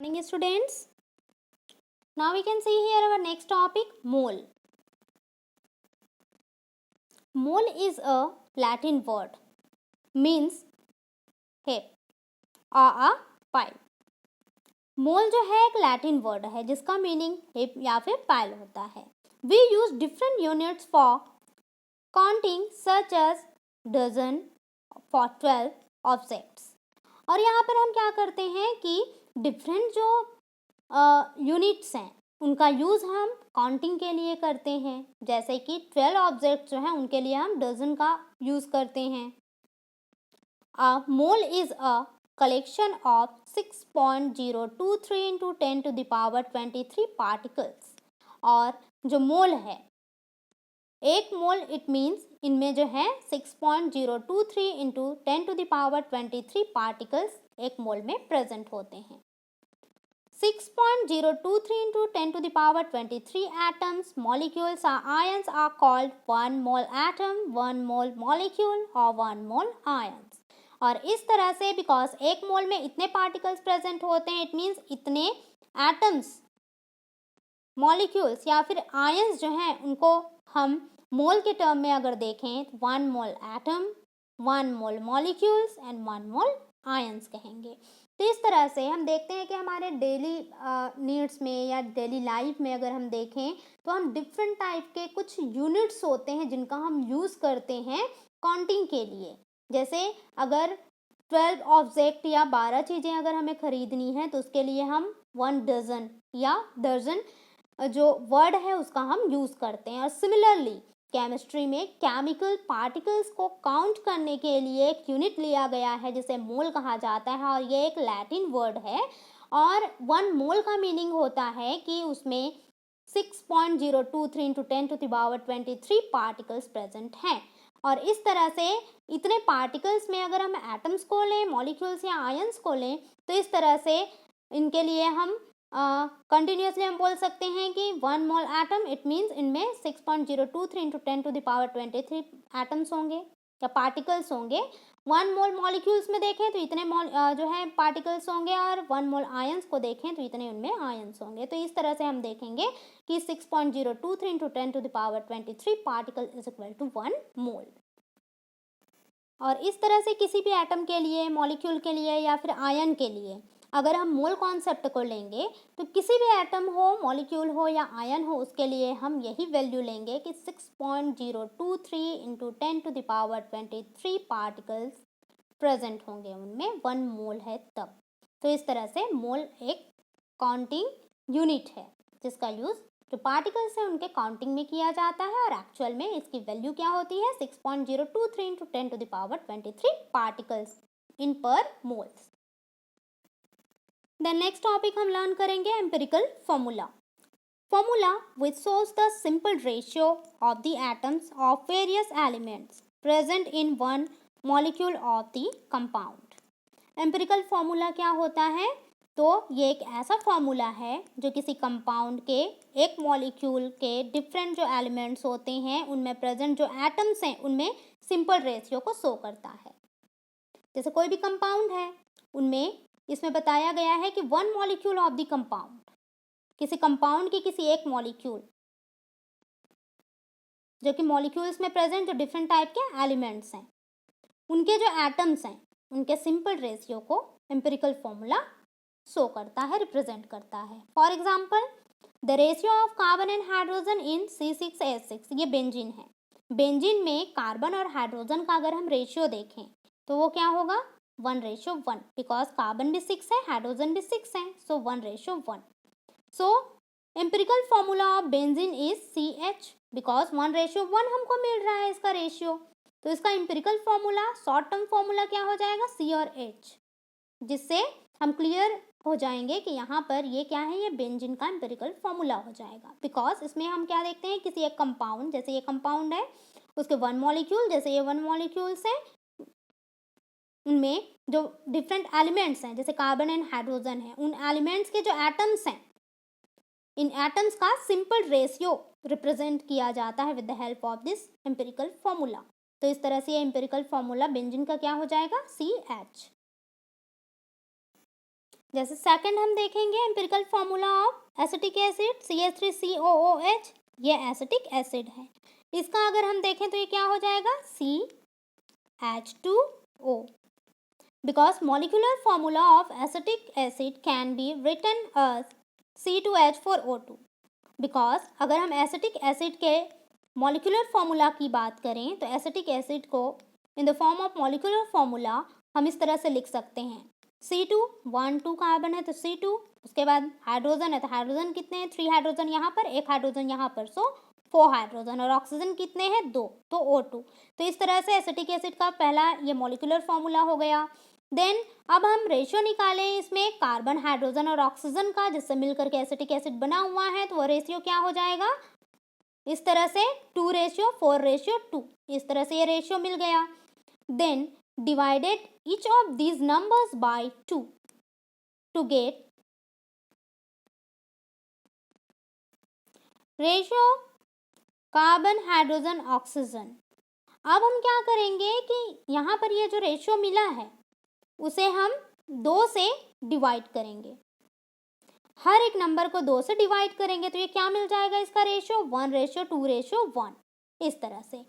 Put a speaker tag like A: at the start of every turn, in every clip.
A: Morning students. Now we can see here our next topic, mole. Mole is a Latin word, means heap or a pile. मोल जो है एक Latin word है जिसका meaning hip या फिर pile होता है. We use different units for counting such as dozen for 12 objects. और यहाँ पर हम क्या करते हैं कि डिफरेंट जो यूनिट्स हैं उनका यूज़ हम काउंटिंग के लिए करते हैं. जैसे कि 12 ऑब्जेक्ट जो हैं उनके लिए हम डजन का यूज़ करते हैं. अ मोल is a collection of 6.023 into 10 to the power 23 particles. और जो मोल है एक मोल इट मीन्स इनमें जो है 6.023 into 10 to the power 23 particles एक मोल में प्रेजेंट होते हैं. 6.023 into 10 to the power 23 atoms, molecules or ions are called 1 mole atom, 1 mole molecule or 1 mole ions. और इस तरह से बिकॉज एक मोल में इतने पार्टिकल्स प्रेजेंट होते हैं इट मीन्स इतने एटम्स, मॉलिक्यूल्स या फिर आयंस जो हैं उनको हम मोल के टर्म में अगर देखें तो 1 मोल atom, 1 mole molecules and 1 mole ions कहेंगे. तो इस तरह से हम देखते हैं कि हमारे डेली नीड्स में या डेली लाइफ में अगर हम देखें तो हम डिफरेंट टाइप के कुछ यूनिट्स होते हैं जिनका हम यूज़ करते हैं काउंटिंग के लिए. जैसे अगर 12 ऑब्जेक्ट या 12 चीज़ें अगर हमें ख़रीदनी है तो उसके लिए हम 1 डजन या दर्जन जो वर्ड है उसका हम यूज़ करते हैं. और सिमिलरली केमिस्ट्री में केमिकल पार्टिकल्स को काउंट करने के लिए एक यूनिट लिया गया है जिसे मोल कहा जाता है और ये एक लैटिन वर्ड है. और 1 मोल का मीनिंग होता है कि उसमें 6.023 into 10 to the power 23 particles present हैं. और इस तरह से इतने पार्टिकल्स में अगर हम एटम्स को लें, मॉलिक्यूल्स या आयंस को लें तो इस तरह से इनके लिए हम कंटिन्यूसली हम बोल सकते हैं कि 1 मोल एटम इट मीन्स इनमें 6.023 into 10 to the power 23 atoms होंगे या पार्टिकल्स होंगे. 1 मोल मॉलिक्यूल्स में देखें तो इतने मोल जो है पार्टिकल्स होंगे और 1 मोल आयंस को देखें तो इतने उनमें आयंस होंगे. तो इस तरह से हम देखेंगे कि 6.023 into 10 to the power 23 particle is equal to 1 mole. और इस तरह से किसी भी एटम के लिए, मॉलिक्यूल के लिए या फिर आयन के लिए अगर हम मोल कॉन्सेप्ट को लेंगे तो किसी भी एटम हो, मॉलिक्यूल हो या आयन हो उसके लिए हम यही वैल्यू लेंगे कि 6.023 into 10 to the power 23 particles present होंगे, उनमें 1 मोल है तब. तो इस तरह से मोल एक काउंटिंग यूनिट है जिसका यूज़ जो पार्टिकल्स हैं उनके काउंटिंग में किया जाता है और एक्चुअल में इसकी वैल्यू क्या होती है 6.023 into 10 to the power 23 particles in per moles. Then next topic हम लर्न करेंगे empirical formula. Formula which shows the simple ratio of the atoms of various elements present in one molecule of the compound. Empirical formula क्या होता है? तो ये एक ऐसा formula है जो किसी कंपाउंड के एक मॉलिक्यूल के डिफरेंट जो एलिमेंट्स होते हैं उनमें प्रेजेंट जो एटम्स हैं उनमें सिंपल रेशियो को शो करता है. जैसे कोई भी कंपाउंड है उनमें इसमें बताया गया है कि 1 मॉलिक्यूल ऑफ द कंपाउंड, किसी कंपाउंड की किसी एक मॉलिक्यूल जो कि मॉलिक्यूल्स में प्रेजेंट जो डिफरेंट टाइप के एलिमेंट्स हैं उनके जो एटम्स हैं उनके सिंपल रेशियो को एम्पिरिकल फॉर्मूला शो करता है, रिप्रेजेंट करता है. For example the ratio of carbon and hydrogen in C6H6, ये बेंजीन है. बेंजीन में कार्बन और हाइड्रोजन का अगर हम रेशियो देखें तो वो क्या होगा 1:1 बिकॉज कार्बन भी 6 है, हाइड्रोजन भी 6 है, so 1:1. So empirical formula of benzene is CH because 1:1 हमको मिल रहा है इसका रेशियो. तो इसका empirical formula short term formula क्या हो जाएगा C और H, जिससे हम क्लियर हो जाएंगे कि यहाँ पर ये क्या है, ये बेंजीन का एम्पिरिकल फॉर्मूला हो जाएगा. बिकॉज इसमें हम क्या देखते हैं किसी एक कंपाउंड, जैसे ये कंपाउंड है उसके 1 मॉलिक्यूल, जैसे ये 1 मॉलिक्यूल्स है उनमें जो डिफरेंट एलिमेंट्स हैं जैसे कार्बन एंड हाइड्रोजन है उन एलिमेंट्स के जो एटम्स हैं इन एटम्स का सिंपल रेशियो रिप्रेजेंट किया जाता है with the help of this empirical formula. तो इस तरह से ये एम्पिरिकल फॉर्मूला बेंजीन का क्या हो जाएगा CH. जैसे सेकंड हम देखेंगे empirical formula of acetic acid CH3COOH, ये एसिटिक एसिड है। इसका अगर हम देखें तो ये क्या हो जाएगा CH2O, because molecular formula of acetic acid can be written as C2H4O2, because अगर हम एसिटिक एसिड के मॉलिक्यूलर फार्मूला की बात करें तो एसिटिक एसिड को in the form of molecular formula हम इस तरह से लिख सकते हैं C2, 1 2 कार्बन है तो C2, उसके बाद हाइड्रोजन है तो हाइड्रोजन कितने हैं 3 हाइड्रोजन यहाँ पर, 1 हाइड्रोजन यहाँ पर, सो 4 हाइड्रोजन, और ऑक्सीजन कितने हैं 2, तो O2। तो इस तरह से एसिटिक एसिड का पहला ये मॉलिक्यूलर फार्मूला हो गया। देन अब हम रेशियो निकालें इसमें कार्बन, हाइड्रोजन और ऑक्सीजन का, जिससे मिलकर के एसिटिक एसिड बना हुआ है, तो वह रेशियो क्या हो जाएगा इस तरह से 2:4:2, इस तरह से ये रेशियो मिल गया। Then divided each of these numbers by 2 to get ratio carbon, hydrogen, oxygen. अब हम क्या करेंगे कि यहाँ पर ये जो रेशियो मिला है उसे हम 2 से डिवाइड करेंगे, हर एक नंबर को 2 से डिवाइड करेंगे तो ये क्या मिल जाएगा इसका रेशियो 1:2:1, इस तरह से।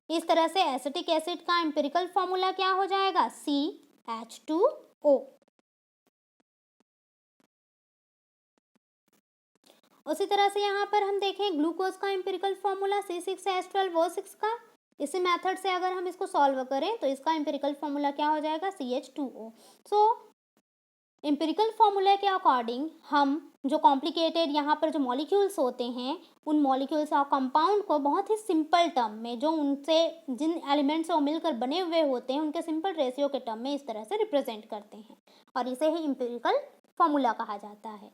A: इस तरह से एसिटिक एसिड का एम्पिरिकल फॉर्मूला क्या हो जाएगा CH2O। उसी तरह से यहाँ पर हम देखें ग्लूकोज का एम्पिरिकल फॉर्मूला C6H12O6 का, इसी मेथड से अगर हम इसको सॉल्व करें तो इसका एम्पिरिकल फॉर्मूला क्या हो जाएगा CH2O। एम्पिरिकल फॉर्मूला के अकॉर्डिंग हम जो कॉम्प्लिकेटेड यहाँ पर जो मॉलिक्यूल्स होते हैं उन मॉलिक्यूल्स और कंपाउंड को बहुत ही सिंपल टर्म में, जो उनसे जिन एलिमेंट्स से वो मिलकर बने हुए होते हैं उनके सिंपल रेशियो के टर्म में इस तरह से रिप्रेजेंट करते हैं, और इसे ही एम्पिरिकल फॉर्मूला कहा जाता है।